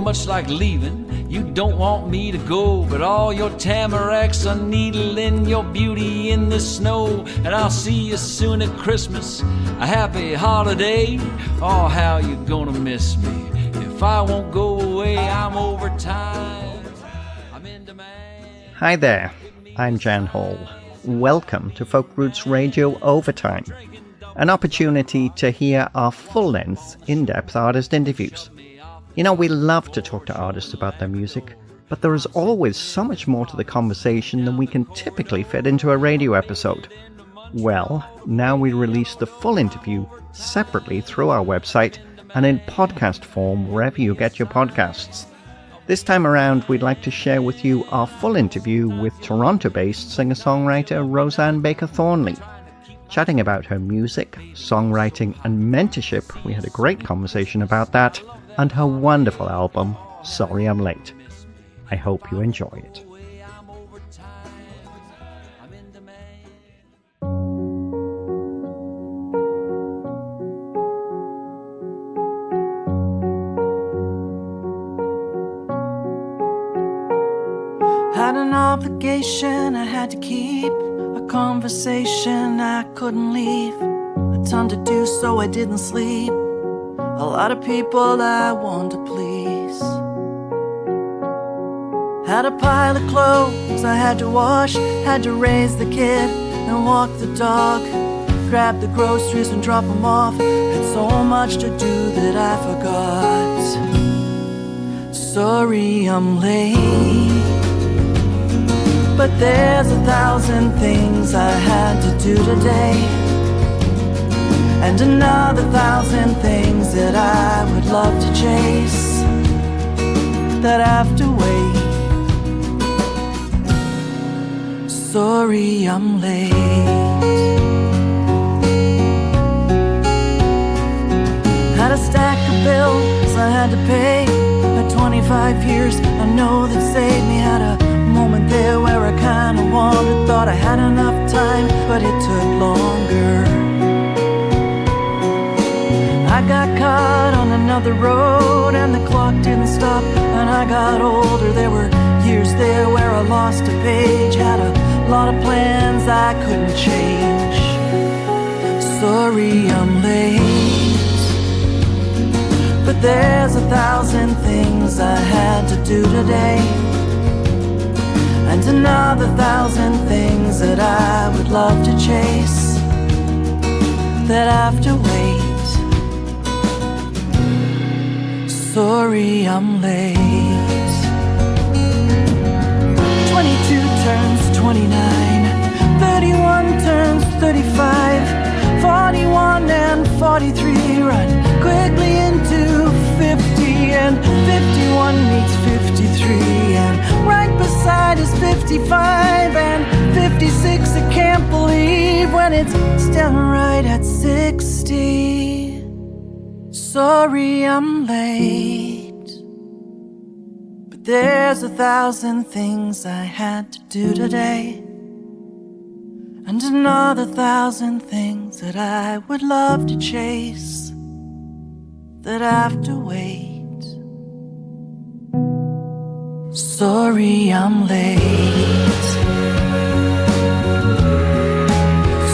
much like leaving. You don't want me to go, but all your tamaracks are needling your beauty in the snow. And I'll see you soon at Christmas, a happy holiday. Oh, how you gonna miss me if I won't go away? I'm over time, I'm in demand. Hi there, I'm Jan Hall. Welcome to Folk Roots Radio Overtime, an opportunity to hear our full-length, in-depth artist interviews. You know, we love to talk to artists about their music, but there is always so much more to the conversation than we can typically fit into a radio episode. Well, now we release the full interview separately through our website and in podcast form wherever you get your podcasts. This time around, we'd like to share with you our full interview with Toronto-based singer-songwriter Rosanne Baker Thornley. Chatting about her music, songwriting, and mentorship, we had a great conversation about that, and her wonderful album, Sorry I'm Late. I hope you enjoy it. Had an obligation I had to keep, a conversation I couldn't leave, a ton to do so I didn't sleep, a lot of people I wanted to please. Had a pile of clothes I had to wash, had to raise the kid and walk the dog, grab the groceries and drop them off, had so much to do that I forgot. Sorry I'm late, but there's 1,000 things I had to do today, and another 1,000 things that I would love to chase, that have to wait. Sorry I'm late. Had a stack of bills I had to pay, at 25 years I know that saved me. Had a moment there where I kinda wanted, thought I had enough time, but it took longer. I got caught on another road and the clock didn't stop, and I got older. There were years there where I lost a page, had a lot of plans I couldn't change. Sorry I'm late, but there's 1,000 things I had to do today, and another 1,000 things that I would love to chase, that have to wait. Sorry I'm late. 22 turns 29, 31 turns 35, 41 and 43 run quickly into 50, and 51 meets 53, and right beside is 55, and 56 I can't believe when it's still right at 60. Sorry I'm late, but there's 1,000 things I had to do today, and another 1,000 things that I would love to chase, that have to wait. Sorry I'm late.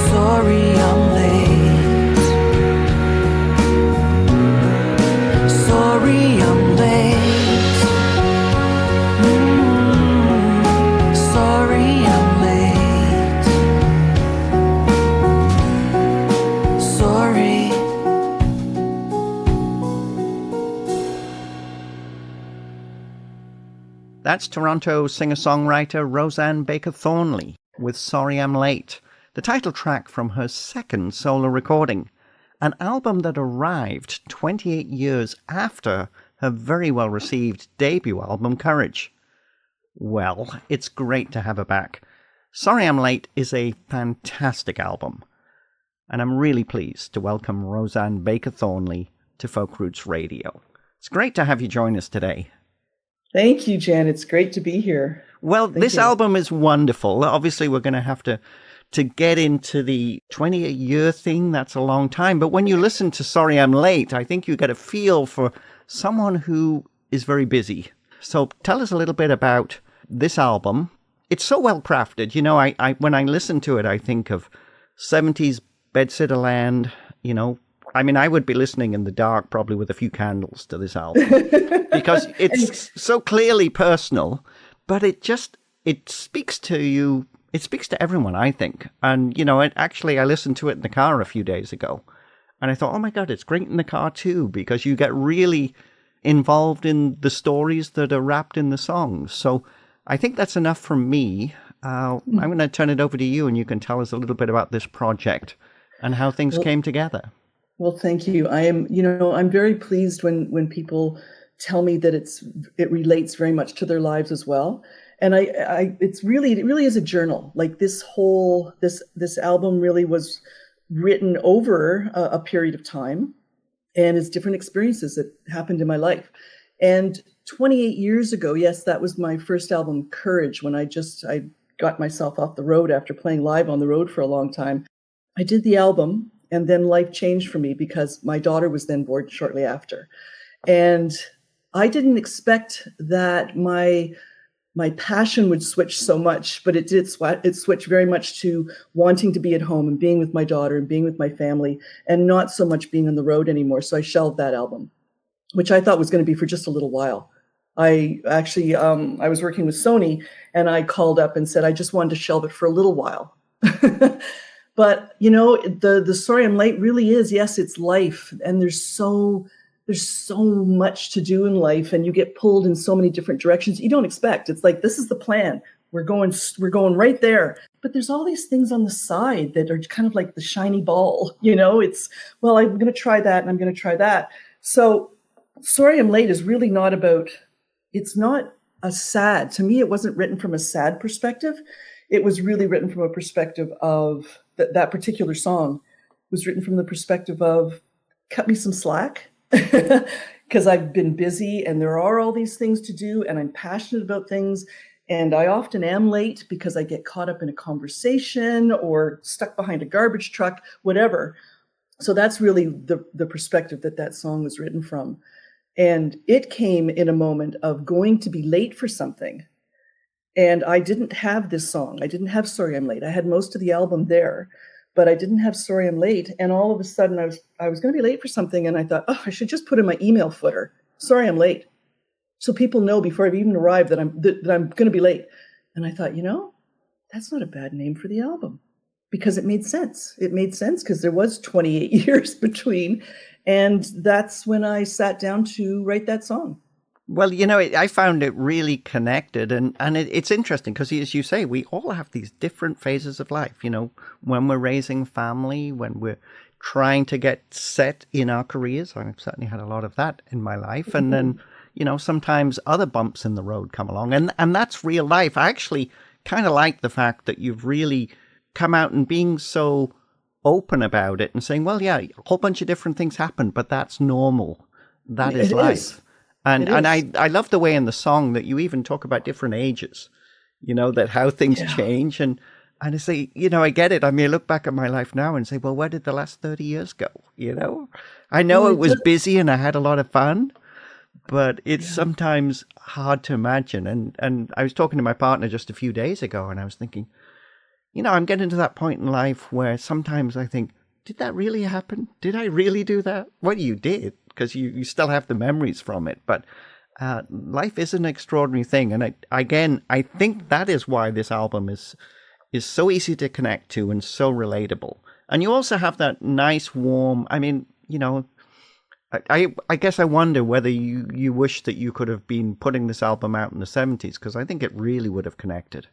Sorry I'm late. Sorry I'm late. Sorry I'm late. Sorry. That's Toronto singer-songwriter Rosanne Baker Thornley with Sorry I'm Late, the title track from her second solo recording, an album that arrived 28 years after her very well-received debut album, Courage. Well, it's great to have her back. Sorry I'm Late is a fantastic album, and I'm really pleased to welcome Rosanne Baker Thornley to Folk Roots Radio. It's great to have you join us today. Thank you, Jan. It's great to be here. Well, this album is wonderful. Obviously, we're going to have to get into the 20-year thing. That's a long time. But when you listen to Sorry I'm Late, I think you get a feel for someone who is very busy. So tell us a little bit about this album. It's so well crafted. You know, I when I listen to it, I think of 70s Bedsitter I mean, I would be listening in the dark, probably with a few candles, to this album because it's so clearly personal, but it speaks to you. It speaks to everyone, I think. And, I listened to it in the car a few days ago, and I thought, oh my God, it's great in the car too, because you get really involved in the stories that are wrapped in the songs. So I think that's enough from me. I'm going to turn it over to you, and you can tell us a little bit about this project and how things came together. Well, thank you. I'm very pleased when people tell me that it relates very much to their lives as well. And it really is a journal. Like this album really was written over a period of time, and it's different experiences that happened in my life. And 28 years ago, yes, that was my first album, Courage, when I got myself off the road after playing live on the road for a long time. I did the album, and then life changed for me because my daughter was then born shortly after. And I didn't expect that my passion would switch so much, but it did. It switched very much to wanting to be at home and being with my daughter and being with my family, and not so much being on the road anymore. So I shelved that album, which I thought was going to be for just a little while. I actually, I was working with Sony, and I called up and said I just wanted to shelve it for a little while. But the Sorry I'm Late really is, yes, it's life, and there's so much to do in life, and you get pulled in so many different directions you don't expect. It's like, this is the plan. We're going right there. But there's all these things on the side that are kind of like the shiny ball. It's, well, I'm going to try that, and I'm going to try that. So Sorry I'm Late is really not about, it's not a sad, to me, it wasn't written from a sad perspective. It was really written from a perspective of, that particular song was written from the perspective of, cut me some slack, because I've been busy and there are all these things to do, and I'm passionate about things. And I often am late because I get caught up in a conversation or stuck behind a garbage truck, whatever. So that's really the perspective that song was written from. And it came in a moment of going to be late for something. And I didn't have this song. I didn't have Sorry I'm Late. I had most of the album there, but I didn't have Sorry I'm Late. And all of a sudden I was going to be late for something. And I thought, I should just put in my email footer, Sorry I'm Late. So people know before I've even arrived that I'm going to be late. And I thought, that's not a bad name for the album, because it made sense. It made sense because there was 28 years between. And that's when I sat down to write that song. Well, I found it really connected, and it's interesting because, as you say, we all have these different phases of life, when we're raising family, when we're trying to get set in our careers. I've certainly had a lot of that in my life. And then, sometimes other bumps in the road come along, and that's real life. I actually kind of like the fact that you've really come out and being so open about it and saying, well, yeah, a whole bunch of different things happen, but that's normal. That is life. And I love the way in the song that you even talk about different ages, that how things change. And I say, I get it. I mean, I look back at my life now and say, well, where did the last 30 years go? I know it was busy and I had a lot of fun, but it's sometimes hard to imagine. And I was talking to my partner just a few days ago, and I was thinking, I'm getting to that point in life where sometimes I think, did that really happen? Did I really do that? Well, you did, because you still have the memories from it. But life is an extraordinary thing. And I think that is why this album is so easy to connect to and so relatable. And you also have that nice, warm, I mean, I guess I wonder whether you wish that you could have been putting this album out in the 70s, because I think it really would have connected.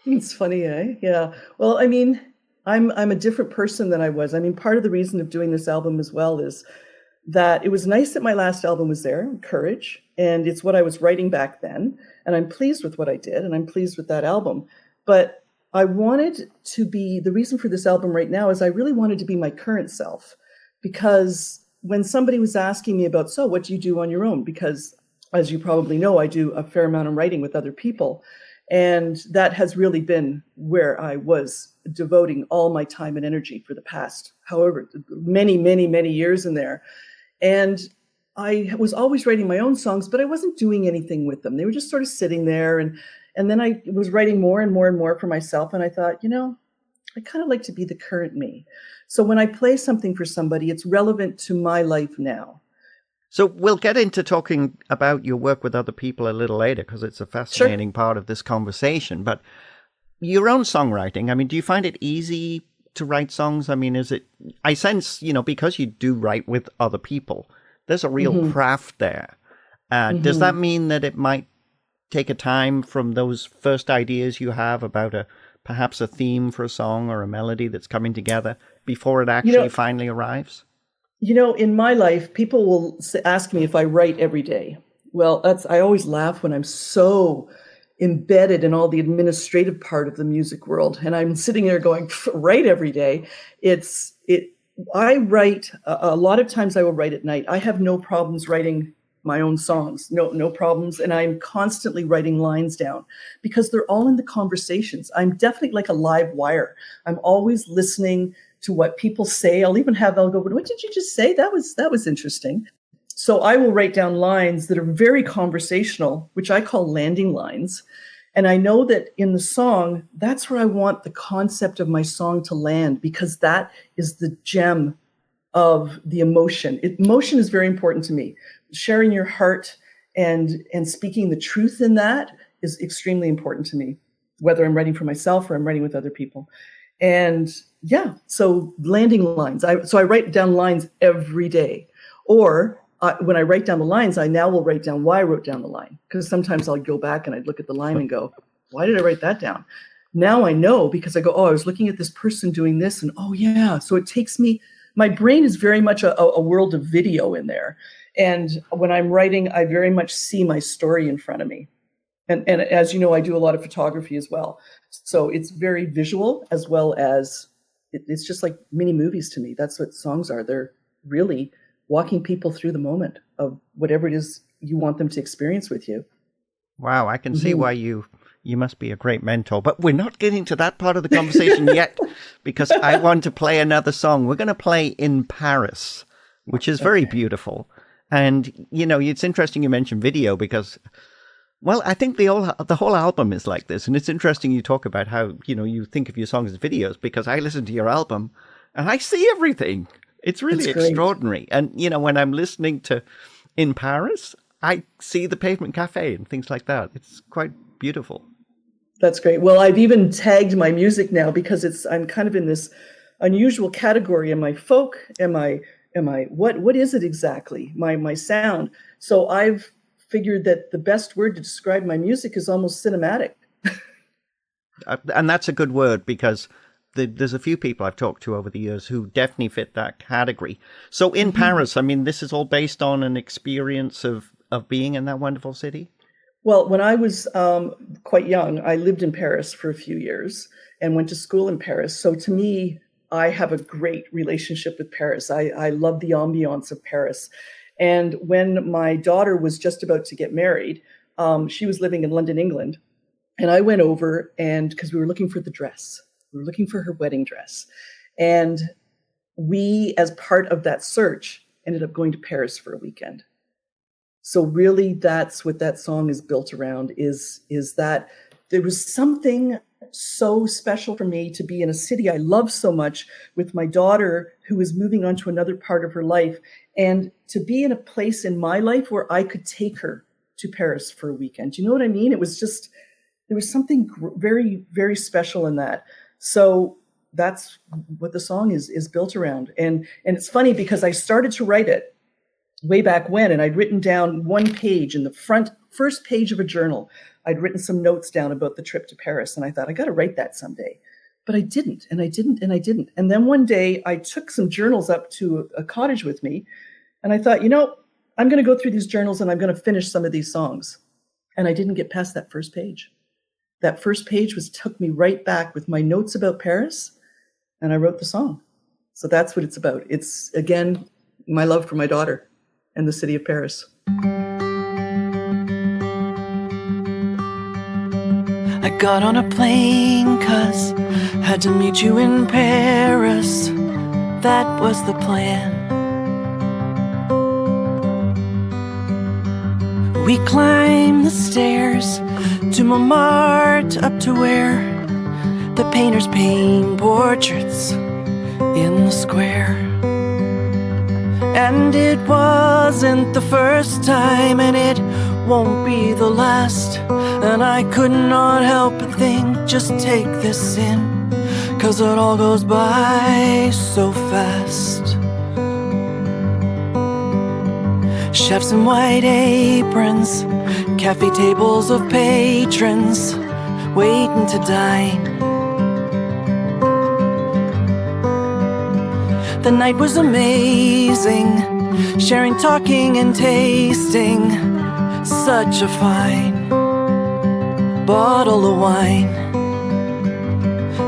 It's funny, eh? Yeah. Well, I mean, I'm a different person than I was. I mean, part of the reason of doing this album as well is that it was nice that my last album was there, Courage, and it's what I was writing back then. And I'm pleased with what I did, and I'm pleased with that album. But I wanted to be, the reason for this album right now is I really wanted to be my current self. Because when somebody was asking me about, so what do you do on your own? Because as you probably know, I do a fair amount of writing with other people. And that has really been where I was devoting all my time and energy for the past, however, many, many, many years in there. And I was always writing my own songs, but I wasn't doing anything with them. They were just sort of sitting there. And then I was writing more and more and more for myself. And I thought, I kind of like to be the current me. So when I play something for somebody, it's relevant to my life now. So we'll get into talking about your work with other people a little later, because it's a fascinating part of this conversation. But your own songwriting, I mean, do you find it easy to write songs? I mean, I sense, because you do write with other people, there's a real craft there. Does that mean that it might take a time from those first ideas you have about perhaps a theme for a song or a melody that's coming together before it actually finally arrives? In my life, people will ask me if I write every day. Well, I always laugh when I'm so embedded in all the administrative part of the music world. And I'm sitting there going, write every day. I write, a lot of times I will write at night. I have no problems writing my own songs, no problems. And I'm constantly writing lines down because they're all in the conversations. I'm definitely like a live wire. I'm always listening to what people say. I'll go, what did you just say? That was interesting. So I will write down lines that are very conversational, which I call landing lines. And I know that in the song, that's where I want the concept of my song to land, because that is the gem of the emotion. Emotion is very important to me. Sharing your heart and speaking the truth in that is extremely important to me, whether I'm writing for myself or I'm writing with other people. And so landing lines. So I write down lines every day. Or when I write down the lines, I now will write down why I wrote down the line. Because sometimes I'll go back and I'd look at the line and go, why did I write that down? Now I know, because I go, I was looking at this person doing this, and so it takes me, my brain is very much a world of video in there. And when I'm writing, I very much see my story in front of me. And as you know, I do a lot of photography as well. So it's very visual, as well as it's just like mini movies to me. That's what songs are. They're really walking people through the moment of whatever it is you want them to experience with you. Wow, I can see why you must be a great mentor. But we're not getting to that part of the conversation yet, because I want to play another song. We're going to play In Paris, which is very beautiful. And, it's interesting you mentioned video, because, well, I think the whole album is like this. And it's interesting you talk about how, you think of your songs as videos, because I listen to your album and I see everything. It's really extraordinary. And, when I'm listening to In Paris, I see the Pavement Cafe and things like that. It's quite beautiful. That's great. Well, I've even tagged my music now, because I'm kind of in this unusual category. Am I folk? Am I what is it exactly? My sound. So I've figured that the best word to describe my music is almost cinematic. And that's a good word, because there's a few people I've talked to over the years who definitely fit that category. So In Paris, I mean, this is all based on an experience of being in that wonderful city? Well, when I was quite young, I lived in Paris for a few years and went to school in Paris. So to me, I have a great relationship with Paris. I love the ambiance of Paris. And when my daughter was just about to get married, she was living in London, England. And I went over, and because we were looking for the dress, we were looking for her wedding dress. And we, as part of that search, ended up going to Paris for a weekend. So really, that's what that song is built around, is that there was something so special for me to be in a city I love so much with my daughter, who was moving on to another part of her life, and to be in a place in my life where I could take her to Paris for a weekend. Do you know what I mean? It was just, there was something very, very special in that. So that's what the song is built around. And it's funny, because I started to write it way back when, and I'd written down one page in the first page of a journal. I'd written some notes down about the trip to Paris, and I thought, I got to write that someday. But I didn't. And then one day I took some journals up to a cottage with me, and I thought, I'm going to go through these journals and I'm going to finish some of these songs. And I didn't get past that first page. That first page took me right back with my notes about Paris, and I wrote the song. So that's what it's about. It's, again, my love for my daughter and the city of Paris. I got on a plane 'cause had to meet you in Paris. That was the plan. We climbed the stairs to Montmartre, up to where the painters paint portraits in the square. And it wasn't the first time, and it won't be the last. And I could not help but think, just take this in, 'cause it all goes by so fast. Chefs in white aprons, cafe tables of patrons waiting to dine. The night was amazing, sharing, talking, and tasting such a fine bottle of wine.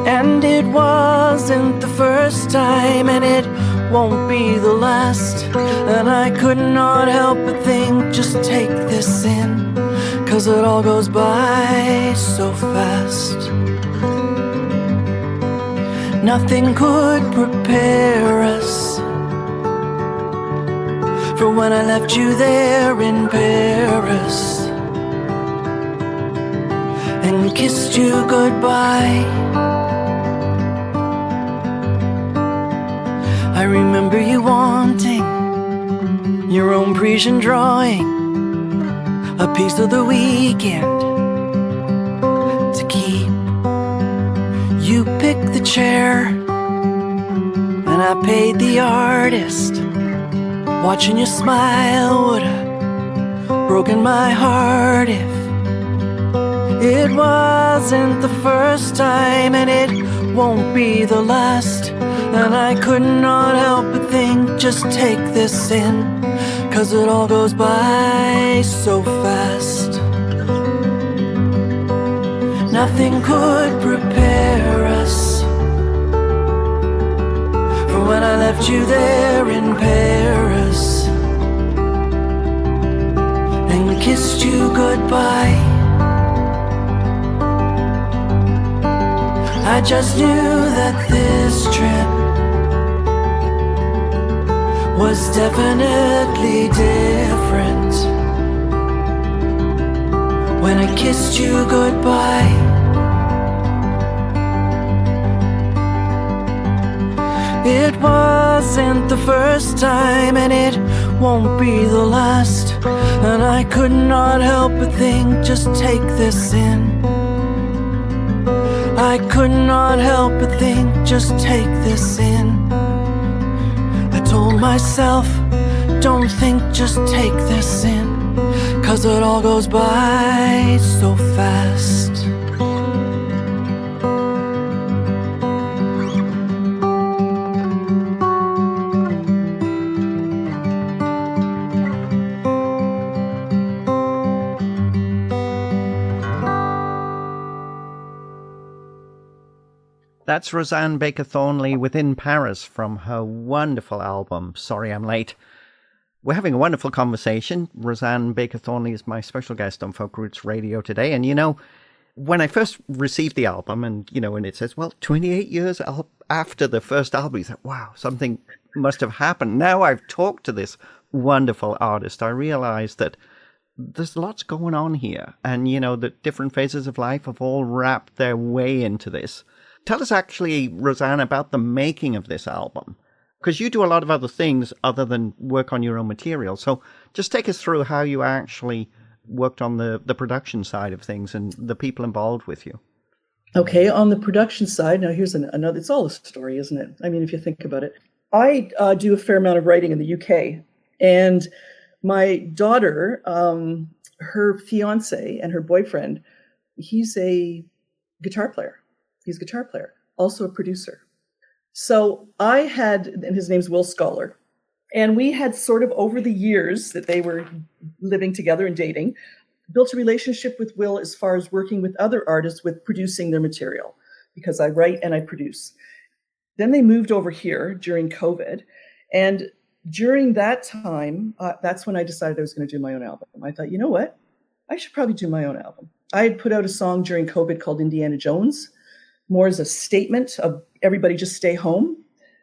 And it wasn't the first time, and it won't be the last. And I could not help but think, just take this in, 'cause it all goes by so fast. Nothing could prepare us for when I left you there in Paris and kissed you goodbye. I remember you wanting your own Parisian drawing, a piece of the weekend to keep. You picked the chair and I paid the artist. Watching you smile would've broken my heart if it wasn't the first time, and it won't be the last. And I could not help but think, just take this in, 'cause it all goes by so fast. Nothing could prepare us for when I left you there in Paris and kissed you goodbye. I just knew that this trip was definitely different when I kissed you goodbye. It wasn't the first time, and it won't be the last. And I could not help but think, just take this in. I could not help but think, just take this in. I told myself, don't think, just take this in, 'cause it all goes by so fast. That's Rosanne Baker Thornley with In Paris from her wonderful album, Sorry I'm Late. We're having a wonderful conversation. Rosanne Baker Thornley is my special guest on Folk Roots Radio today. And, you know, when I first received the album and, you know, and it says, well, 28 years after the first album, you thought, wow, something must have happened. Now I've talked to this wonderful artist, I realized that there's lots going on here. And, you know, the different phases of life have all wrapped their way into this. Tell us actually, Rosanne, about the making of this album, because you do a lot of other things other than work on your own material. So just take us through how you actually worked on the production side of things and the people involved with you. Okay, on the production side, now here's another, it's all a story, isn't it? I mean, if you think about it. I do a fair amount of writing in the UK, and my daughter, her fiance and her boyfriend, he's a guitar player. He's a guitar player, also a producer. So I had, and his name's Will Scholar, and we had sort of over the years that they were living together and dating, built a relationship with Will as far as working with other artists with producing their material, because I write and I produce. Then they moved over here during COVID, and during that time, that's when I decided I was going to do my own album. I thought, you know what? I should probably do my own album. I had put out a song during COVID called Indiana Jones, more as a statement of everybody just stay home.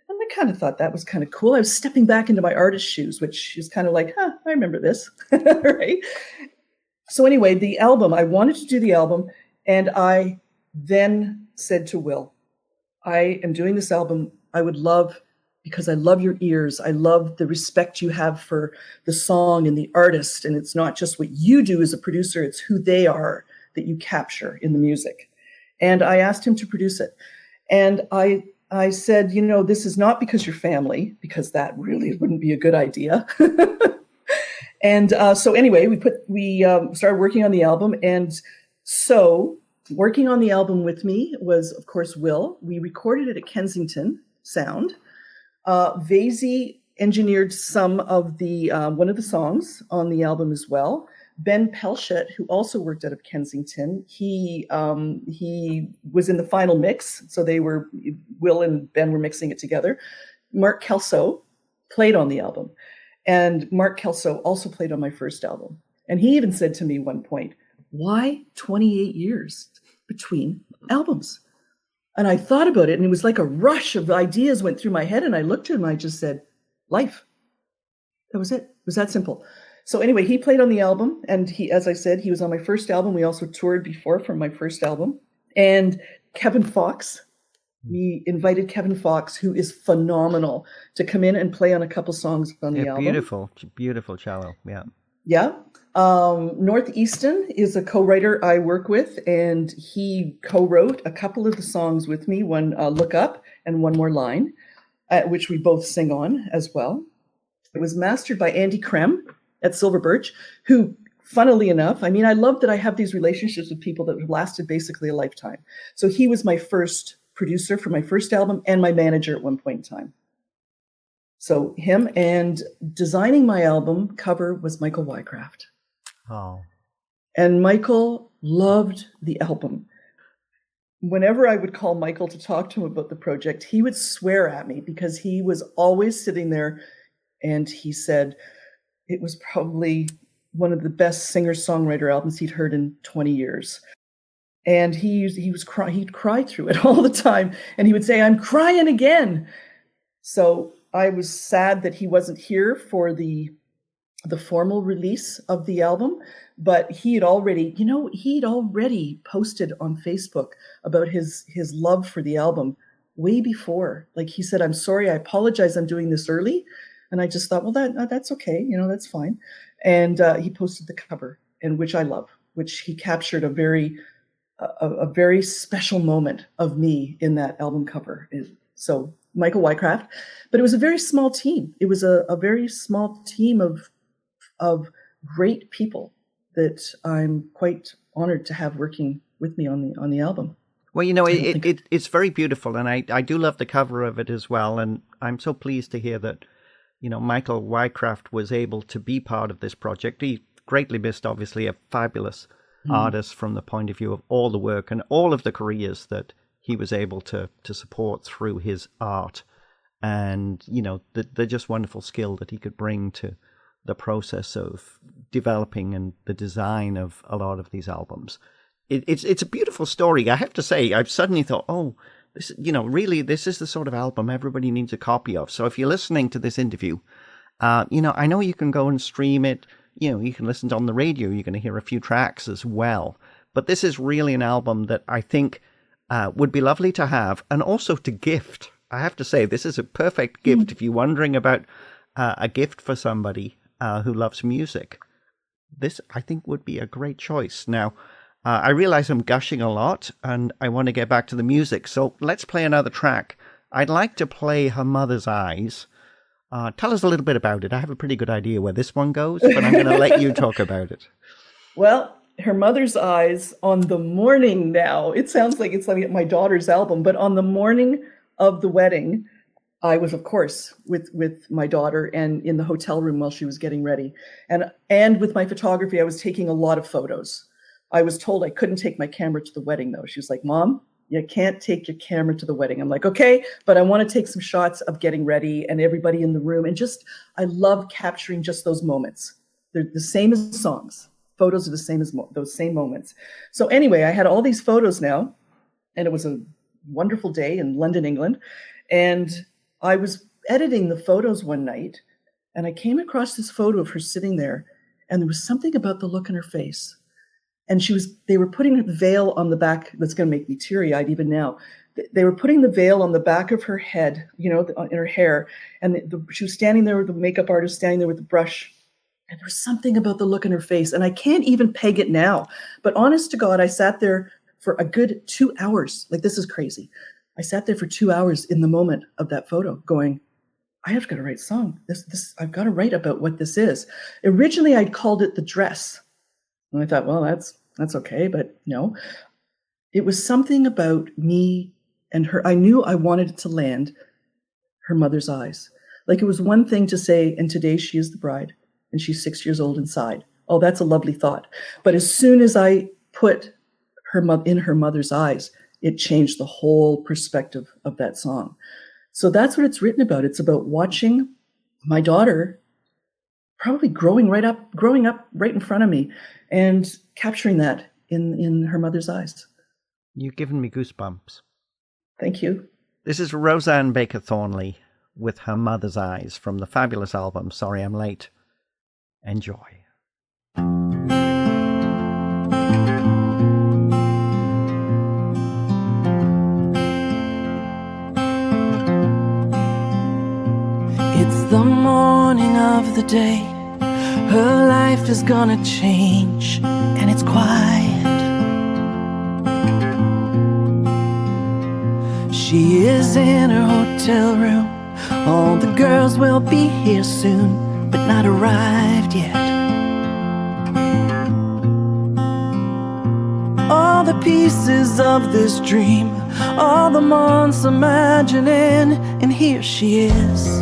And I kind of thought that was kind of cool. I was stepping back into my artist shoes, which is kind of like, I remember this, right? So anyway, the album, I wanted to do the album, and I then said to Will, I am doing this album. I would love, because I love your ears. I love the respect you have for the song and the artist. And it's not just what you do as a producer, it's who they are that you capture in the music. And I asked him to produce it. And I said, this is not because you're family, because that really wouldn't be a good idea. And so anyway, we started working on the album. And so working on the album with me was, of course, Will. We recorded it at Kensington Sound. Vasey engineered some of the one of the songs on the album as well. Ben Pelchet, who also worked out of Kensington, he was in the final mix. So Will and Ben were mixing it together. Mark Kelso played on the album. And Mark Kelso also played on my first album. And he even said to me one point, why 28 years between albums? And I thought about it, and it was like a rush of ideas went through my head. And I looked at him, and I just said, life. That was it. It was that simple. So anyway, he played on the album. And as I said, he was on my first album. We also toured before from my first album. And Kevin Fox, we invited Kevin Fox, who is phenomenal, to come in and play on a couple songs on the album. Beautiful cello. Yeah. Yeah. Northeastern is a co-writer I work with, and he co-wrote a couple of the songs with me, one Look Up and One More Line, which we both sing on as well. It was mastered by Andy Krem at Silver Birch, who, funnily enough, I love that I have these relationships with people that have lasted basically a lifetime. So he was my first producer for my first album and my manager at one point in time. So him, and designing my album cover was Michael Wycraft. Oh. And Michael loved the album. Whenever I would call Michael to talk to him about the project, he would swear at me because he was always sitting there, and he said it was probably one of the best singer-songwriter albums he'd heard in 20 years. And he'd cry through it all the time. And he would say, I'm crying again. So I was sad that he wasn't here for the formal release of the album, but he'd already posted on Facebook about his love for the album way before. Like he said, I'm sorry, I apologize, I'm doing this early. And I just thought, well, that's okay. That's fine. And he posted the cover, and which I love, which he captured a very special moment of me in that album cover. So Michael Wycraft, but it was a very small team. It was a very small team of great people that I'm quite honored to have working with me on the album. Well, it's very beautiful, and I do love the cover of it as well. And I'm so pleased to hear that, Michael Wycraft was able to be part of this project. He greatly missed, obviously, a fabulous artist from the point of view of all the work and all of the careers that he was able to support through his art, and the just wonderful skill that he could bring to the process of developing and the design of a lot of these albums. It's a beautiful story. I have to say, I've suddenly thought, oh, this, really, this is the sort of album everybody needs a copy of. So if you're listening to this interview, I know you can go and stream it. You can listen to it on the radio. You're going to hear a few tracks as well. But this is really an album that I think would be lovely to have, and also to gift. I have to say, this is a perfect gift if you're wondering about a gift for somebody who loves music. This, I think, would be a great choice. Now, I realize I'm gushing a lot, and I want to get back to the music. So let's play another track. I'd like to play Her Mother's Eyes. Tell us a little bit about it. I have a pretty good idea where this one goes, but I'm going to let you talk about it. Well, Her Mother's Eyes, on the morning now, it sounds like it's like my daughter's album, but on the morning of the wedding, I was, of course, with my daughter and in the hotel room while she was getting ready. And with my photography, I was taking a lot of photos. I was told I couldn't take my camera to the wedding, though. She was like, Mom, you can't take your camera to the wedding. I'm like, okay, but I want to take some shots of getting ready and everybody in the room. And I love capturing just those moments. They're the same as songs. Photos are the same as those same moments. So anyway, I had all these photos now, and it was a wonderful day in London, England. And I was editing the photos one night, and I came across this photo of her sitting there, And there was something about the look in her face. And they were putting the veil on the back. That's going to make me teary-eyed even now. They were putting the veil on the back of her head, in her hair. And she was standing there with the makeup artist standing there with the brush. And there was something about the look in her face. And I can't even peg it now. But honest to God, I sat there for a good 2 hours. Like, this is crazy. I sat there for 2 hours in the moment of that photo going, I have got to write a song. I've got to write about what this is. Originally, I'd called it The Dress. And I thought, well, that's okay, but no. It was something about me and her. I knew I wanted it to land her mother's eyes. Like, it was one thing to say, and today she is the bride, and she's 6 years old inside. Oh, that's a lovely thought. But as soon as I put in her mother's eyes, it changed the whole perspective of that song. So that's what it's written about. It's about watching my daughter probably growing up right in front of me and capturing that in her mother's eyes. You've given me goosebumps. Thank you. This is Rosanne Baker Thornley with Her Mother's Eyes from the fabulous album Sorry I'm Late. Enjoy. It's the morning of the day her life is gonna change, and it's quiet. She is in her hotel room. All the girls will be here soon, but not arrived yet. All the pieces of this dream, all the months imagining, and here she is.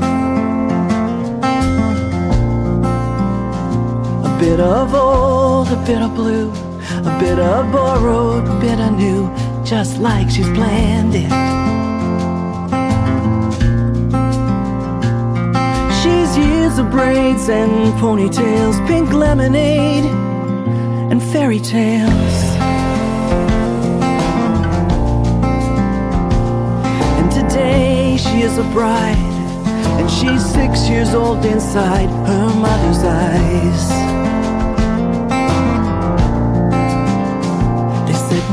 A bit of old, a bit of blue, a bit of borrowed, a bit of new, just like she's planned it. She's years of braids and ponytails, pink lemonade and fairy tales. And today she is a bride, and she's 6 years old inside her mother's eyes.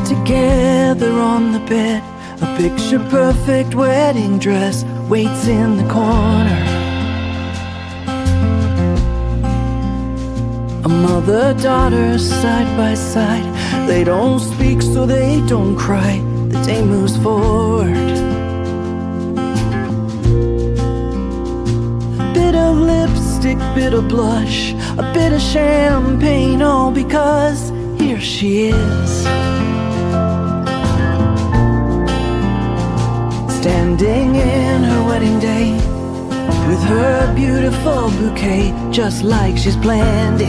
Together on the bed, a picture-perfect wedding dress waits in the corner. A mother-daughter side by side. They don't speak so they don't cry. The day moves forward. Bit of lipstick, bit of blush, a bit of champagne, all because here she is. Standing in her wedding day, with her beautiful bouquet, just like she's planned it.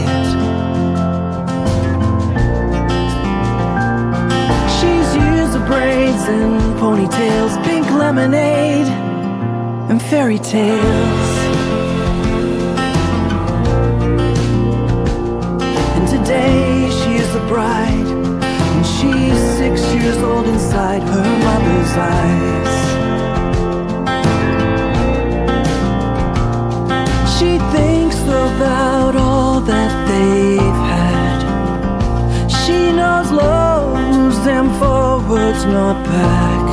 She's used the braids and ponytails, pink lemonade and fairy tales. And today she is the bride, and she's 6 years old inside her mother's eyes. She thinks about all that they've had. She knows love moves them forwards, not back.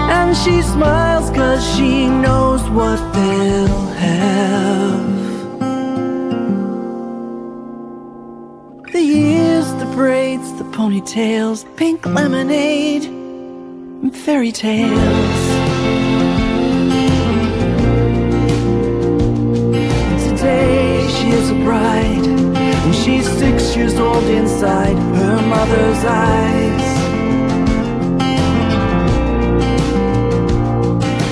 And she smiles 'cause she knows what they'll have. The years, the braids, the ponytails, pink lemonade and fairy tales. She is a bride, and she's 6 years old inside her mother's eyes.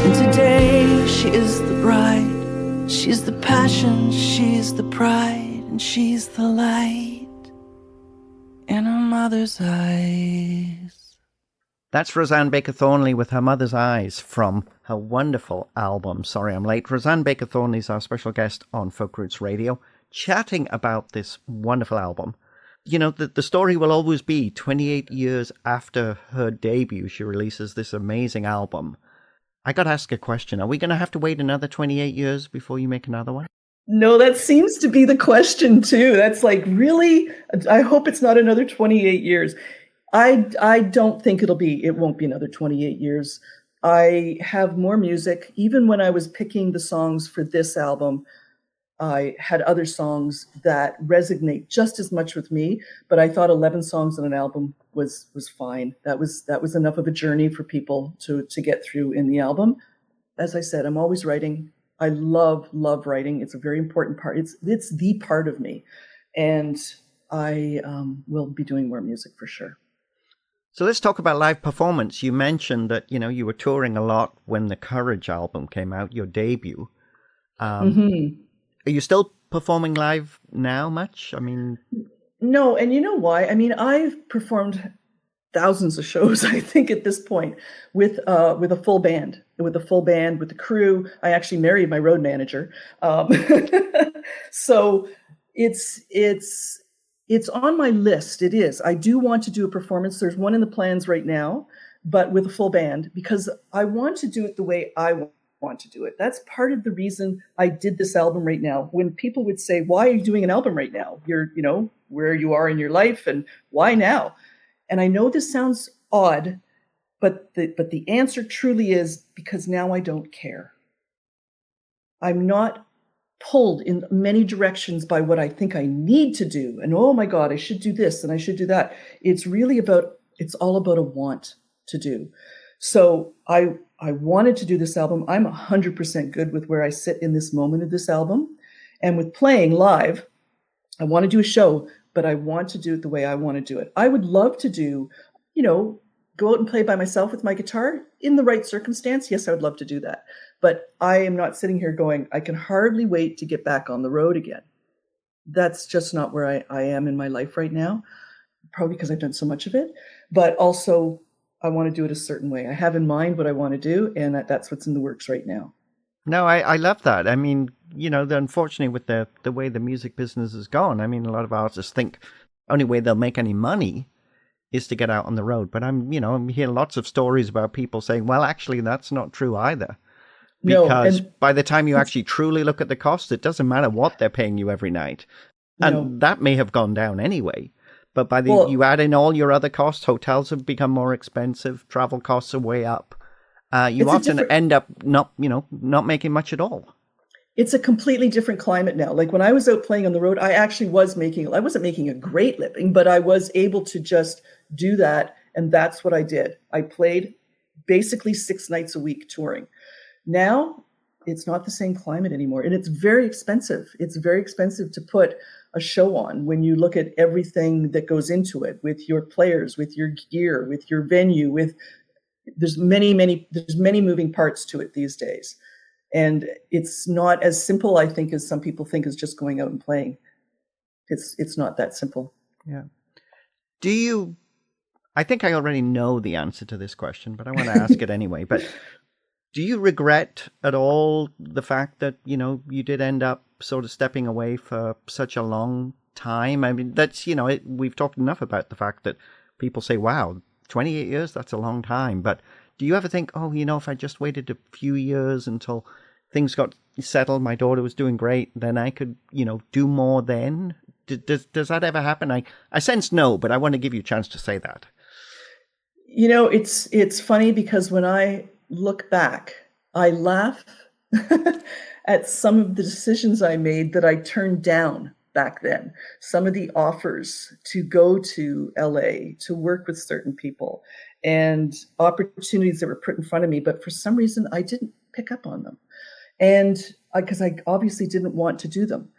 And today she is the bride, she's the passion, she's the pride, and she's the light in her mother's eyes. That's Rosanne Baker Thornley with Her Mother's Eyes from her wonderful album, Sorry I'm Late. Rosanne Baker Thornley is our special guest on Folk Roots Radio, chatting about this wonderful album. You know, the story will always be 28 years after her debut, she releases this amazing album. I got to ask a question. Are we going to have to wait another 28 years before you make another one? No, that seems to be the question too. That's like, really? I hope it's not another 28 years. I don't think it won't be another 28 years. I have more music. Even when I was picking the songs for this album, I had other songs that resonate just as much with me, but I thought 11 songs on an album was fine. That was enough of a journey for people to get through in the album. As I said, I'm always writing. I love writing. It's a very important part. It's the part of me, and I will be doing more music for sure. So let's talk about live performance. You mentioned that you were touring a lot when the Courage album came out, your debut. Are you still performing live now much? I mean, no, and you know why? I mean, I've performed thousands of shows, I think, at this point, with a full band, with the crew. I actually married my road manager, so it's on my list. It is. I do want to do a performance. There's one in the plans right now, but with a full band, because I want to do it the way I want to do it. That's part of the reason I did this album right now. When people would say, "Why are you doing an album right now? You're, where you are in your life, and why now?" And I know this sounds odd, but the answer truly is because now I don't care. I'm not pulled in many directions by what I think I need to do. And oh my God, I should do this and I should do that. It's all about a want to do. So I wanted to do this album. I'm 100% good with where I sit in this moment of this album. And with playing live, I want to do a show, but I want to do it the way I want to do it. I would love to do, go out and play by myself with my guitar in the right circumstance. Yes, I would love to do that. But I am not sitting here going, I can hardly wait to get back on the road again. That's just not where I am in my life right now, probably because I've done so much of it. But also, I want to do it a certain way. I have in mind what I want to do, and that's what's in the works right now. No, I love that. I mean, unfortunately with the way the music business has gone, I mean, a lot of artists think only way they'll make any money is to get out on the road. But I'm hearing lots of stories about people saying, well, actually, that's not true either. Because by the time you actually truly look at the cost, it doesn't matter what they're paying you every night. And that may have gone down anyway. But you add in all your other costs, hotels have become more expensive, travel costs are way up. You often end up not making much at all. It's a completely different climate now. Like when I was out playing on the road, I wasn't making a great living, but I was able to just do that. And that's what I did. I played basically 6 nights a week touring. Now it's not the same climate anymore. And it's very expensive. It's very expensive to put a show on when you look at everything that goes into it, with your players, with your gear, with your venue, there's many moving parts to it these days. And it's not as simple, I think, as some people think, as just going out and playing. It's not that simple. Yeah. I think I already know the answer to this question, but I want to ask it anyway. But do you regret at all the fact that, you did end up sort of stepping away for such a long time? I mean, that's, we've talked enough about the fact that people say, wow, 28 years, that's a long time. But do you ever think, if I just waited a few years until things got settled, my daughter was doing great, then I could, do more then? Does that ever happen? I sense no, but I want to give you a chance to say that. It's funny because when I look back, I laugh at some of the decisions I made that I turned down back then. Some of the offers to go to LA, to work with certain people, and opportunities that were put in front of me, but for some reason I didn't pick up on them. And because I obviously didn't want to do them.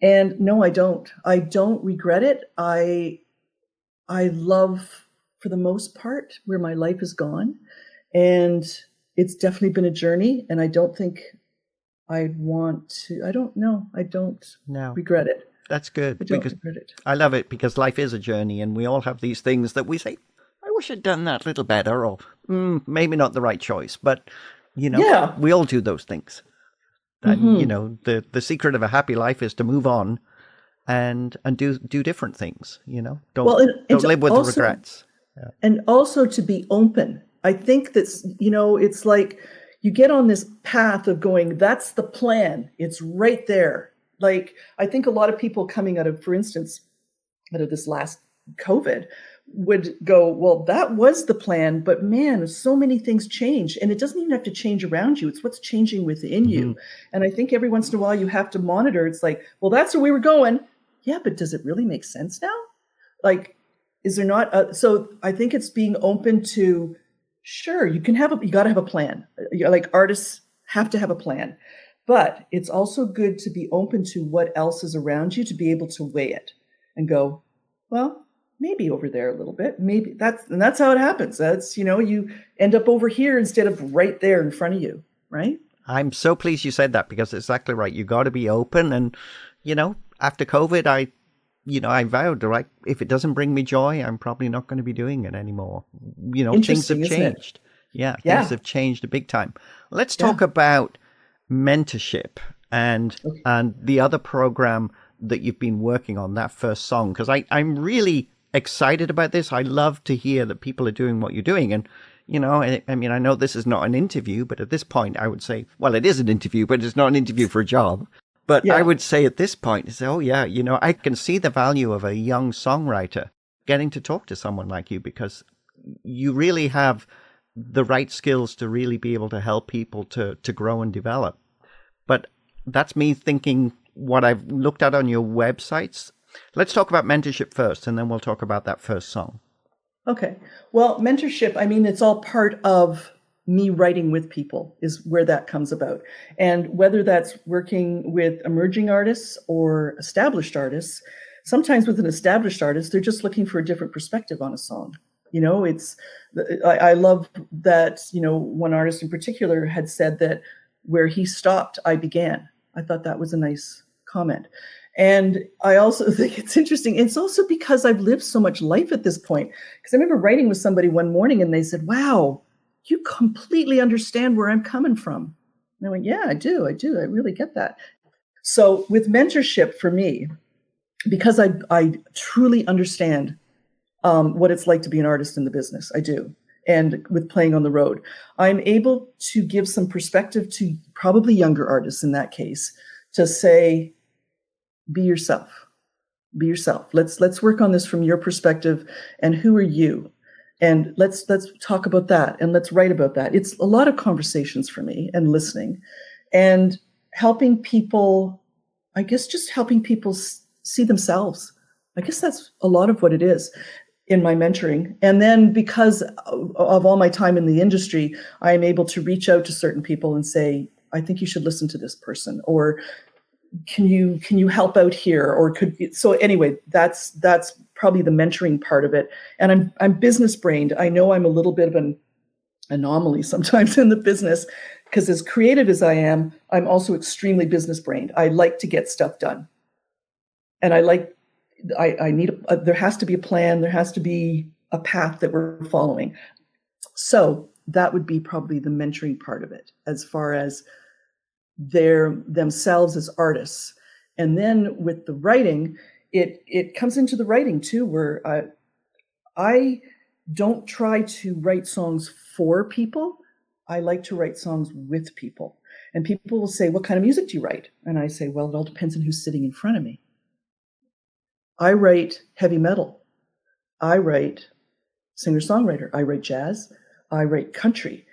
And no, I don't regret it. I love, for the most part, where my life has gone. And it's definitely been a journey. And I don't think I'd want to, I don't regret it. That's good. I don't regret it. I love it because life is a journey and we all have these things that we say, I wish I'd done that a little better, or maybe not the right choice. But, we all do those things. And, the secret of a happy life is to move on and do different things, Don't live with the regrets. Yeah. And also to be open. I think that's, it's like you get on this path of going, that's the plan. It's right there. Like, I think a lot of people coming out of, for instance, out of this last COVID would go, well, that was the plan, but man, so many things change, and it doesn't even have to change around you. It's what's changing within you. And I think every once in a while you have to monitor. It's like, well, that's where we were going. Yeah, but does it really make sense now? Like, is there not? So I think it's being open to, sure, you got to have a plan. Like, artists have to have a plan, but it's also good to be open to what else is around you, to be able to weigh it and go, well, maybe over there a little bit, maybe that's how it happens. That's, you end up over here instead of right there in front of you, right? I'm so pleased you said that, because it's exactly right. You got to be open. And, after COVID, I vowed, right, if it doesn't bring me joy, I'm probably not going to be doing it anymore. Things have changed. Yeah, things have changed a big time. Let's talk about mentorship and the other program that you've been working on, that first song, because I'm really excited about this. I love to hear that people are doing what you're doing. And, I mean, I know this is not an interview, but at this point I would say, well, it is an interview, but it's not an interview for a job. But I would say at this point, oh yeah, I can see the value of a young songwriter getting to talk to someone like you, because you really have the right skills to really be able to help people to grow and develop. But that's me thinking what I've looked at on your websites. Let's talk about mentorship first, and then we'll talk about that first song. Okay. Well, mentorship, I mean, it's all part of me writing with people is where that comes about. And whether that's working with emerging artists or established artists, sometimes with an established artist, they're just looking for a different perspective on a song. I love that, one artist in particular had said that where he stopped, I began. I thought that was a nice comment. And I also think it's interesting. It's also because I've lived so much life at this point. Because I remember writing with somebody one morning and they said, wow, you completely understand where I'm coming from. And I went, yeah, I do. I really get that. So with mentorship for me, because I truly understand what it's like to be an artist in the business, I do. And with playing on the road, I'm able to give some perspective to probably younger artists in that case, to say, be yourself. Be yourself. Let's work on this from your perspective. And who are you? And let's talk about that, and let's write about that. It's a lot of conversations for me, and listening, and helping people. I guess just helping people see themselves. I guess that's a lot of what it is in my mentoring. And then because of all my time in the industry, I am able to reach out to certain people and say, I think you should listen to this person, or can you help out here? Or so anyway, that's probably the mentoring part of it. And I'm business brained. I know I'm a little bit of an anomaly sometimes in the business, because as creative as I am, I'm also extremely business brained. I like to get stuff done. And I need there has to be a plan. There has to be a path that we're following. So that would be probably the mentoring part of it, as far as themselves as artists. And then with the writing, it comes into the writing too, where I don't try to write songs for people. I like to write songs with people. And people will say, what kind of music do you write? And I say, well, it all depends on who's sitting in front of me. I write heavy metal. I write singer-songwriter. I write jazz. I write country.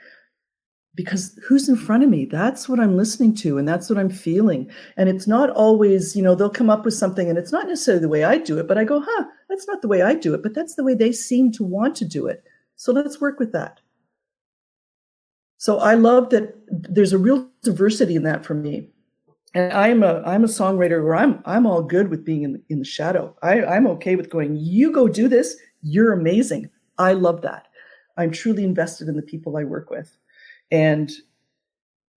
Because who's in front of me? That's what I'm listening to, and that's what I'm feeling. And it's not always, they'll come up with something and it's not necessarily the way I do it, but I go, that's not the way I do it, but that's the way they seem to want to do it. So let's work with that. So I love that there's a real diversity in that for me. And I'm a songwriter where I'm all good with being in the shadow. I'm okay with going, you go do this. You're amazing. I love that. I'm truly invested in the people I work with. And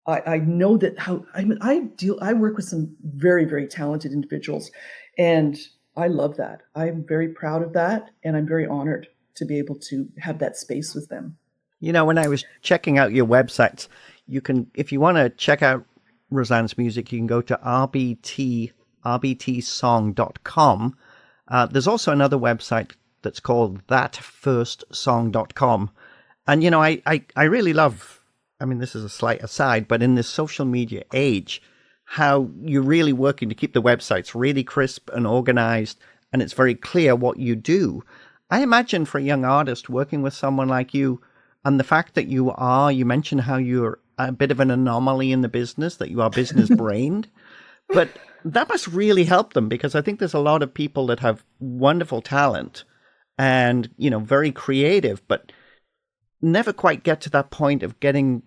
I know that I work with some very, very talented individuals, and I love that. I'm very proud of that, and I'm very honored to be able to have that space with them. When I was checking out your websites, you can, if you want to check out Rosanne's music, you can go to rbtsong.com. There's also another website that's called thatfirstsong.com. And, I really love, this is a slight aside, but in this social media age, how you're really working to keep the websites really crisp and organized, and it's very clear what you do. I imagine for a young artist working with someone like you, and the fact that you mentioned how you're a bit of an anomaly in the business, that you are business brained, but that must really help them, because I think there's a lot of people that have wonderful talent and, very creative, but never quite get to that point of getting,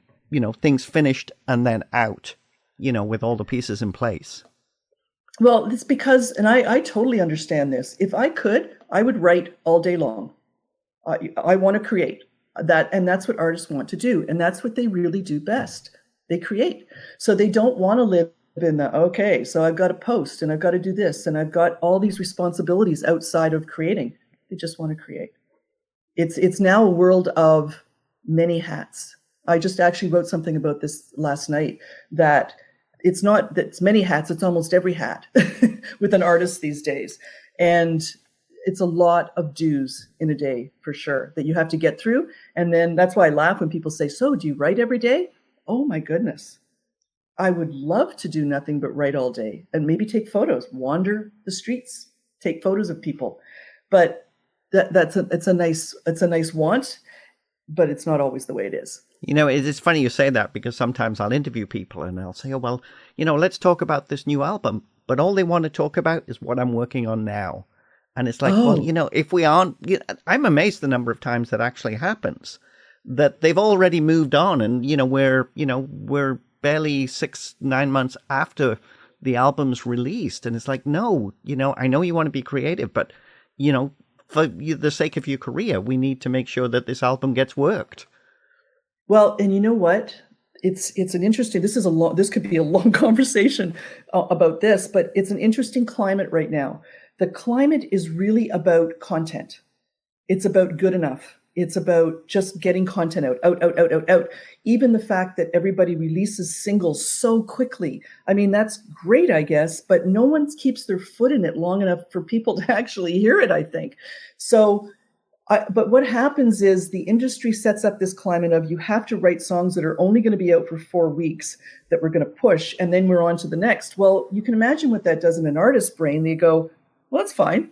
things finished and then out, with all the pieces in place. Well, it's because, and I totally understand this. If I could, I would write all day long. I want to create that. And that's what artists want to do. And that's what they really do best. They create. So they don't want to live in the, okay, so I've got to post and I've got to do this and I've got all these responsibilities outside of creating. They just want to create. It's now a world of many hats. I just actually wrote something about this last night, that it's not that it's many hats, it's almost every hat with an artist these days. And it's a lot of dues in a day, for sure, that you have to get through. And then that's why I laugh when people say, so do you write every day? Oh my goodness. I would love to do nothing but write all day and maybe take photos, wander the streets, take photos of people. But it's a nice want, but it's not always the way it is. It's funny you say that, because sometimes I'll interview people and I'll say, oh, well, let's talk about this new album. But all they want to talk about is what I'm working on now. And it's like, well, if we aren't, I'm amazed the number of times that actually happens, that they've already moved on. And, we're barely 6-9 months after the album's released. And it's like, no, I know you want to be creative, but, for the sake of your career, we need to make sure that this album gets worked. Well, and you know what? It's an interesting, this could be a long conversation about this, but it's an interesting climate right now. The climate is really about content. It's about good enough. It's about just getting content out. Even the fact that everybody releases singles so quickly. I mean, that's great, I guess, but no one keeps their foot in it long enough for people to actually hear it, I think. So, but what happens is the industry sets up this climate of, you have to write songs that are only going to be out for 4 weeks that we're going to push, and then we're on to the next. Well, you can imagine what that does in an artist's brain. They go, well, that's fine.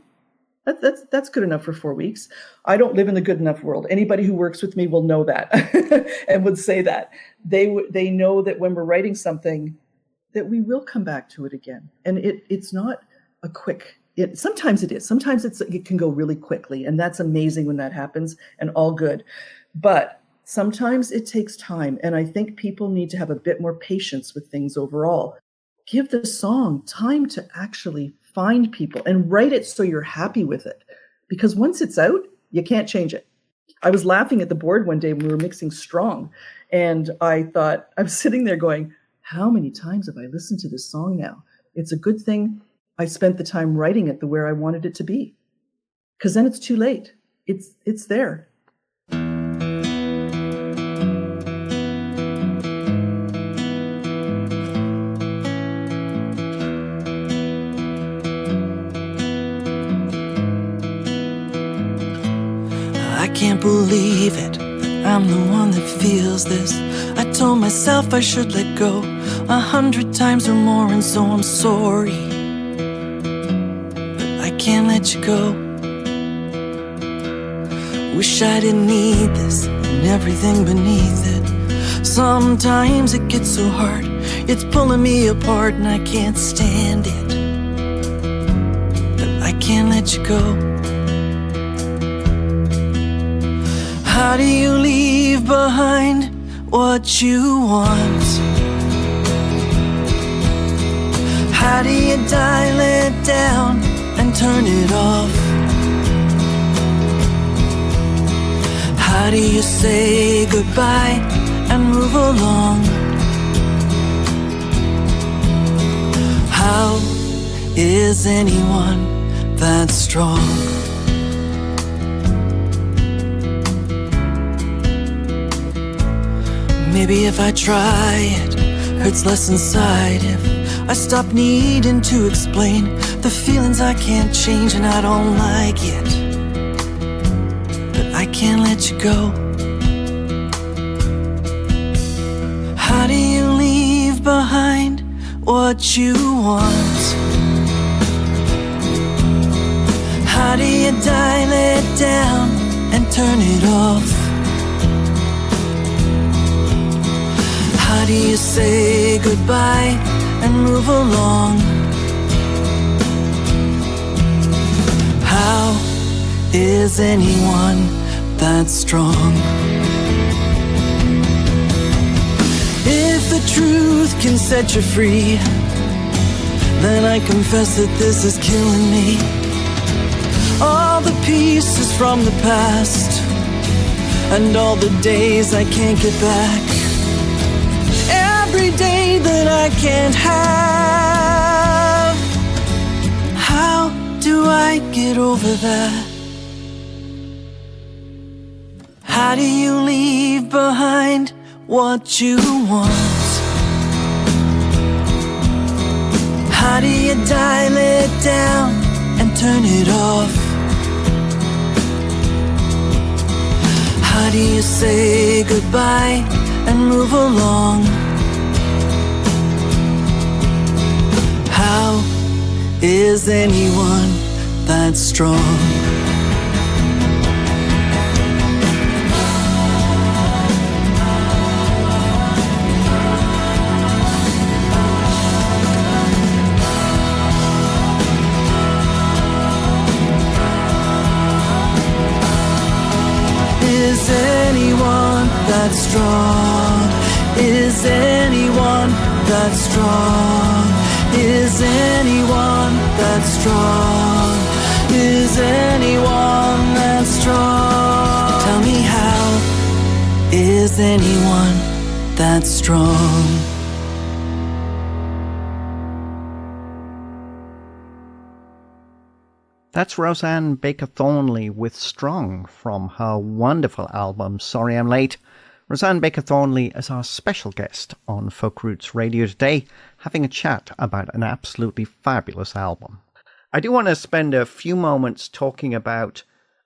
That's good enough for 4 weeks. I don't live in the good enough world. Anybody who works with me will know that and would say that. They know that when we're writing something, that we will come back to it again. And it's not a quick. Sometimes it is. Sometimes it can go really quickly, and that's amazing when that happens, and all good. But sometimes it takes time, and I think people need to have a bit more patience with things overall. Give the song time to actually find people and write it so you're happy with it. Because once it's out, you can't change it. I was laughing at the board one day when we were mixing Strong, and I thought, I'm sitting there going, how many times have I listened to this song now? It's a good thing I spent the time writing it where I wanted it to be. Because then it's too late. It's there. I can't believe it, I'm the one that feels this. I told myself I should let go 100 times or more, and so I'm sorry, but I can't let you go. Wish I didn't need this and everything beneath it. Sometimes it gets so hard, it's pulling me apart, and I can't stand it, but I can't let you go. How do you leave behind what you want? How do you dial it down and turn it off? How do you say goodbye and move along? How is anyone that strong? Maybe if I try, it hurts less inside. If I stop needing to explain the feelings I can't change, and I don't like it, but I can't let you go. How do you leave behind what you want? How do you dial it down and turn it off? How do you say goodbye and move along? How is anyone that strong? If the truth can set you free, then I confess that this is killing me. All the pieces from the past and all the days I can't get back. Every day that I can't have. How do I get over that? How do you leave behind what you want? How do you dial it down and turn it off? How do you say goodbye and move along? How is anyone that strong? Is anyone that strong? Is anyone that strong? Is anyone that strong? Is anyone that strong? Tell me, how is anyone that strong? That's Rosanne Baker Thornley with Strong from her wonderful album Sorry I'm Late. Rosanne Baker Thornley is our special guest on Folk Roots Radio today, having a chat about an absolutely fabulous album. I do want to spend a few moments talking about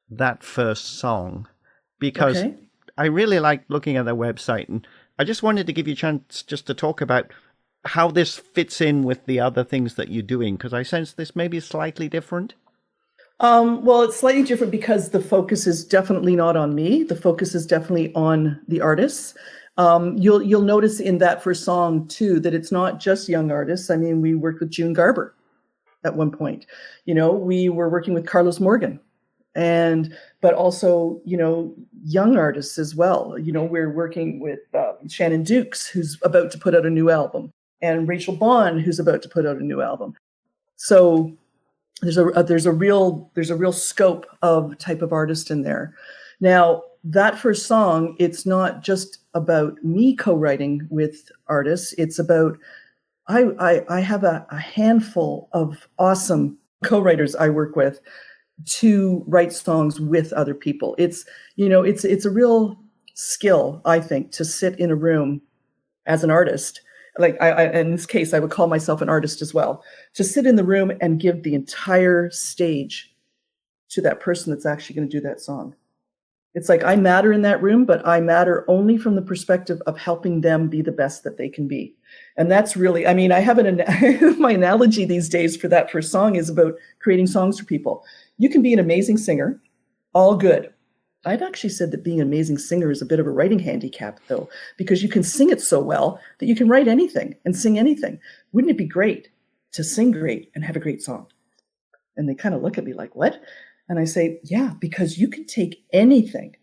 that first song, because I really like looking at their website, and I just wanted to give you a chance just to talk about how this fits in with the other things that you're doing, because I sense this may be slightly different. Well, it's slightly different because the focus is definitely not on me. The focus is definitely on the artists. You'll notice in that first song too that it's not just young artists. I mean, we worked with June Garber at one point. You know, we were working with Carlos Morgan, but also, you know, young artists as well. You know, we're working with Shannon Dukes, who's about to put out a new album, and Rachel Bond, who's about to put out a new album. So there's a real scope of type of artist in there. Now, that first song, it's not just about me co-writing with artists. It's about I have a handful of awesome co-writers I work with to write songs with other people. It's a real skill, I think, to sit in a room as an artist. Like I in this case, I would call myself an artist as well, to sit in the room and give the entire stage to that person that's actually going to do that song. It's like I matter in that room, but I matter only from the perspective of helping them be the best that they can be. And that's really, I mean, I have my analogy these days for that first song is about creating songs for people. You can be an amazing singer, all good. I've actually said that being an amazing singer is a bit of a writing handicap, though, because you can sing it so well that you can write anything and sing anything. Wouldn't it be great to sing great and have a great song? And they kind of look at me like, what? And I say, yeah, because you can take anything.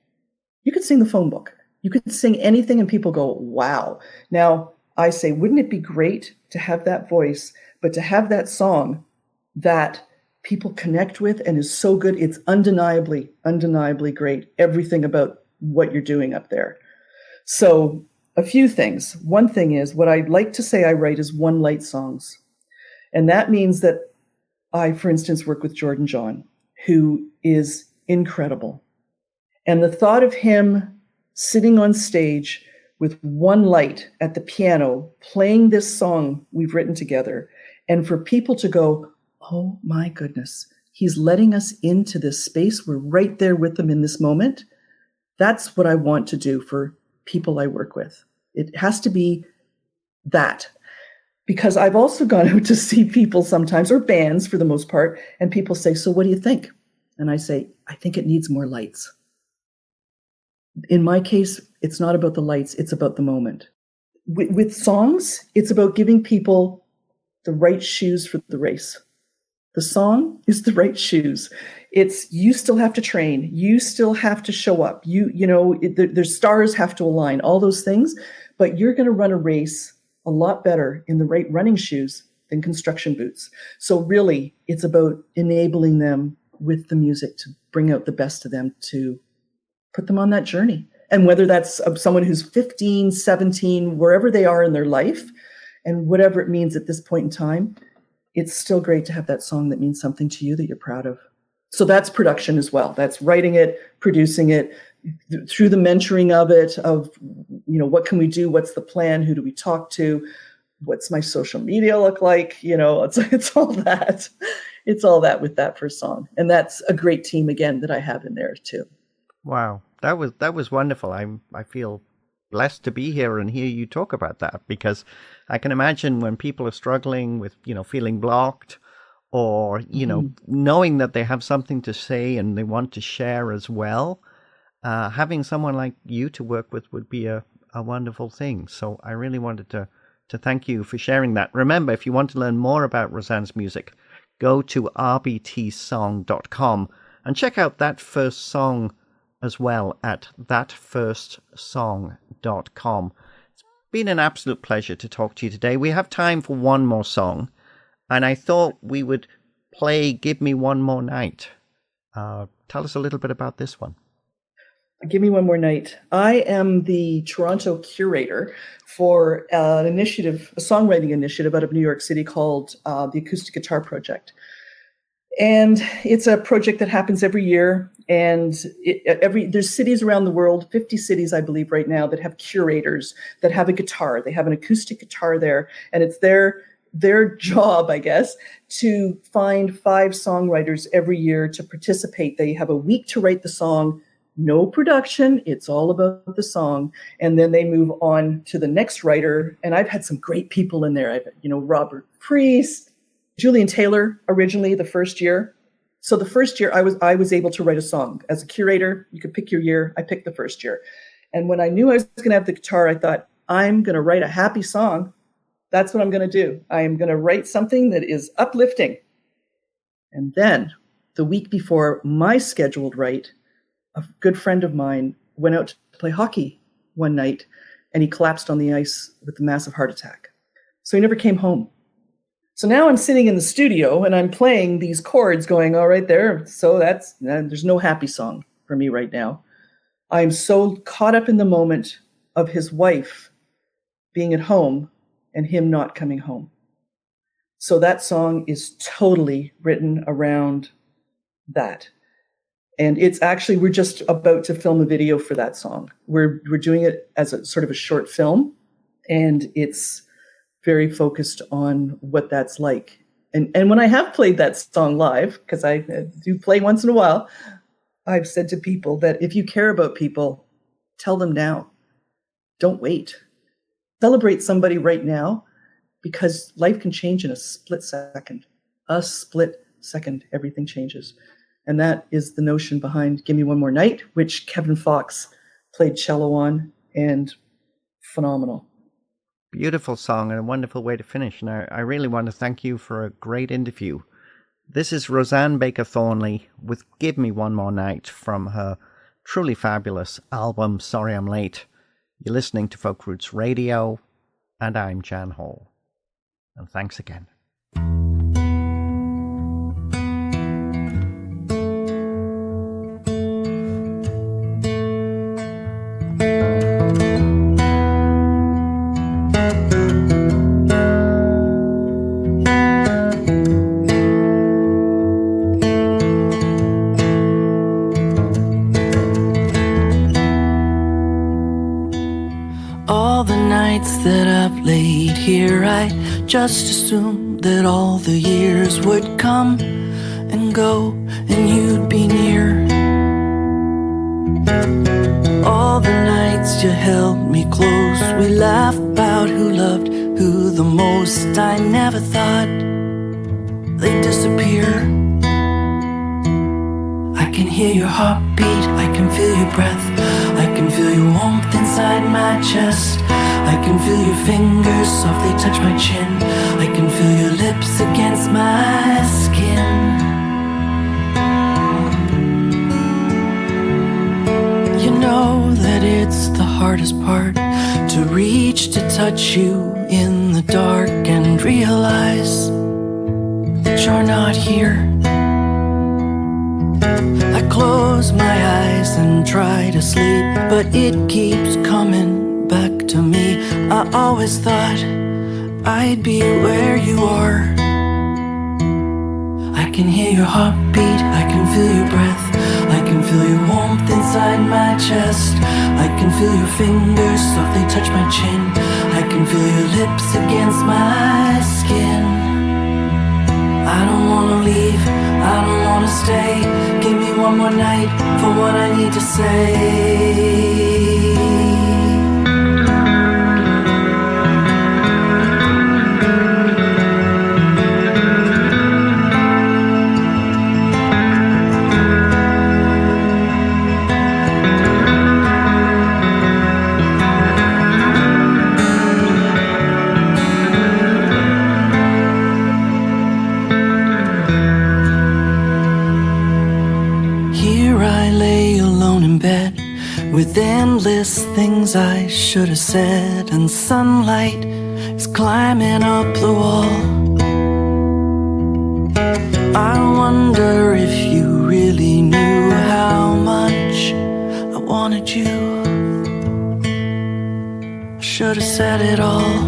You could sing the phone book. You could sing anything and people go, wow. Now, I say, wouldn't it be great to have that voice, but to have that song that people connect with and is so good, it's undeniably great, everything about what you're doing up there. So a few things. One thing is, what I'd like to say I write is one light songs. And that means that I, for instance, work with Jordan John, who is incredible. And the thought of him sitting on stage with one light at the piano, playing this song we've written together, and for people to go, oh my goodness, he's letting us into this space. We're right there with them in this moment. That's what I want to do for people I work with. It has to be that. Because I've also gone out to see people sometimes, or bands for the most part, and people say, so what do you think? And I say, I think it needs more lights. In my case, it's not about the lights, it's about the moment. With songs, it's about giving people the right shoes for the race. The song is the right shoes. It's, you still have to train. You still have to show up. The stars have to align, all those things, but you're going to run a race a lot better in the right running shoes than construction boots. So really, it's about enabling them with the music to bring out the best of them, to put them on that journey. And whether that's someone who's 15, 17, wherever they are in their life, and whatever it means at this point in time, it's still great to have that song that means something to you that you're proud of. So that's production as well. That's writing it, producing it, through the mentoring of it, of, what can we do? What's the plan? Who do we talk to? What's my social media look like? It's all that. It's all that with that first song. And that's a great team, again, that I have in there too. Wow. That was wonderful. I feel blessed to be here and hear you talk about that, because I can imagine when people are struggling with, feeling blocked, or, knowing that they have something to say and they want to share as well, having someone like you to work with would be a wonderful thing. So I really wanted to thank you for sharing that. Remember, if you want to learn more about Rosanne's music, go to rbtsong.com and check out That First Song as well at thatfirstsong.com. It's been an absolute pleasure to talk to you today. We have time for one more song, and I thought we would play Give Me One More Night. Tell us a little bit about this one. Give Me One More Night. I am the Toronto curator for an initiative, a songwriting initiative out of New York City called the Acoustic Guitar Project. And it's a project that happens every year. And there's cities around the world, 50 cities, I believe, right now, that have curators that have a guitar. They have an acoustic guitar there, and it's their job, I guess, to find 5 songwriters every year to participate. They have a week to write the song. No production. It's all about the song. And then they move on to the next writer. And I've had some great people in there. I've Robert Priest, Julian Taylor, originally the first year. So the first year I was able to write a song. As a curator, you could pick your year. I picked the first year. And when I knew I was going to have the guitar, I thought, I'm going to write a happy song. That's what I'm going to do. I am going to write something that is uplifting. And then the week before my scheduled write, a good friend of mine went out to play hockey one night, and he collapsed on the ice with a massive heart attack. So he never came home. So now I'm sitting in the studio and I'm playing these chords going, all right there. So there's no happy song for me right now. I'm so caught up in the moment of his wife being at home and him not coming home. So that song is totally written around that. And it's actually, we're just about to film a video for that song. We're doing it as a sort of a short film, and it's very focused on what that's like. And when I have played that song live, because I do play once in a while, I've said to people that if you care about people, tell them now. Don't wait. Celebrate somebody right now, because life can change in a split second. A split second, everything changes. And that is the notion behind Give Me One More Night, which Kevin Fox played cello on, and phenomenal. Beautiful song and a wonderful way to finish. And I really want to thank you for a great interview. This is Rosanne Baker Thornley with Give Me One More Night from her truly fabulous album, Sorry I'm Late. You're listening to Folk Roots Radio, and I'm Jan Hall. And thanks again. That I've laid here, I just assumed that all the years would come and go and you'd be near. All the nights you held me close, we laughed about who loved who the most I never thought they'd disappear. I can hear your heartbeat, I can feel your breath, I can feel your warmth inside my chest. I can feel your fingers softly touch my chin, I can feel your lips against my skin. You know that it's the hardest part, to reach to touch you in the dark and realize that you're not here. I close my eyes and try to sleep, but it keeps coming back to me. I always thought I'd be where you are. I can hear your heartbeat, I can feel your breath, I can feel your warmth inside my chest. I can feel your fingers softly touch my chin, I can feel your lips against my skin. I don't wanna leave, I don't wanna stay. Give me one more night for what I need to say. With endless things I should have said, and sunlight is climbing up the wall. I wonder if you really knew how much I wanted you. I should have said it all.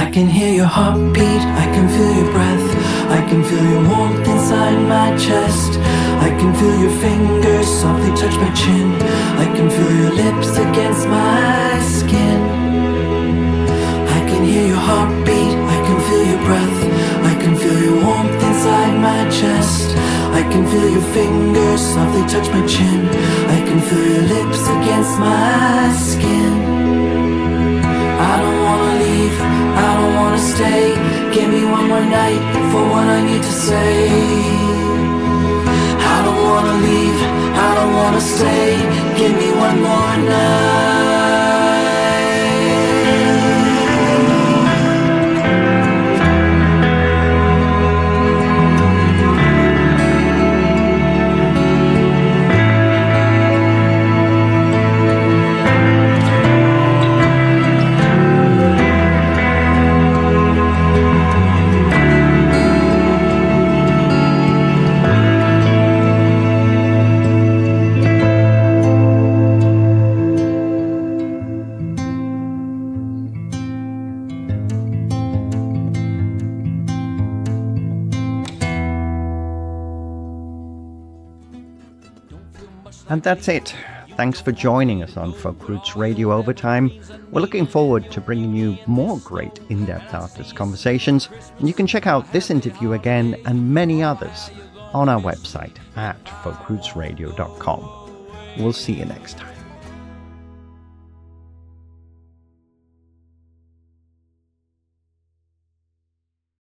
I can hear your heartbeat, I can feel your breath, I can feel your warmth inside my chest. I can feel your fingers softly touch my chin, I can feel your lips against my skin. I can hear your heartbeat, I can feel your breath, I can feel your warmth inside my chest. I can feel your fingers softly touch my chin, I can feel your lips against my skin. I don't wanna leave, I don't wanna stay. Give me one more night for what I need to say. I don't wanna leave, I don't wanna stay. Give me one more night. And that's it. Thanks for joining us on Folk Roots Radio Overtime. We're looking forward to bringing you more great in-depth artist conversations, and you can check out this interview again and many others on our website at folkrootsradio.com. We'll see you next time.